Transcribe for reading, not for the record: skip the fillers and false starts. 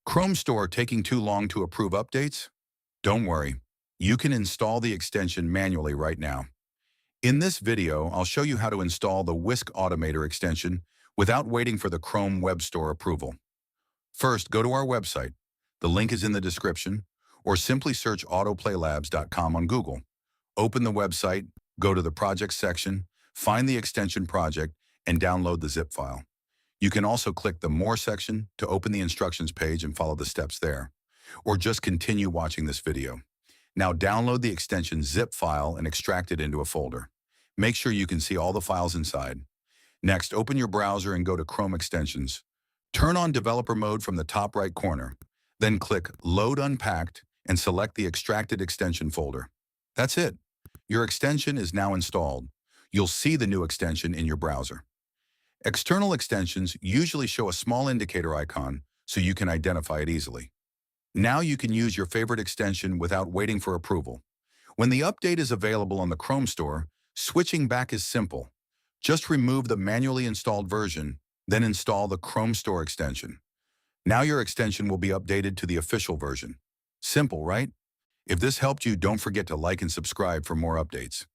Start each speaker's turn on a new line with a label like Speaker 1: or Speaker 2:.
Speaker 1: Chrome Store taking too long to approve updates? Don't worry, you can install the extension manually right now. In this video, I'll show you how to install the Whisk Automator extension without waiting for the Chrome Web Store approval. First, go to our website. The link is in the description, or simply search autoplaylabs.com on Google. Open the website, go to the Projects section, find the extension project, and download the zip file. You can also click the More section to open the instructions page and follow the steps there, or just continue watching this video. Now download the extension zip file and extract it into a folder. Make sure you can see all the files inside. Next, open your browser and go to Chrome Extensions. Turn on Developer Mode from the top right corner. Then click Load Unpacked and select the extracted extension folder. That's it. Your extension is now installed. You'll see the new extension in your browser. External extensions usually show a small indicator icon so you can identify it easily. Now you can use your favorite extension without waiting for approval. When the update is available on the Chrome Store, switching back is simple. Just remove the manually installed version, then install the Chrome Store extension. Now your extension will be updated to the official version. Simple, right? If this helped you, don't forget to like and subscribe for more updates.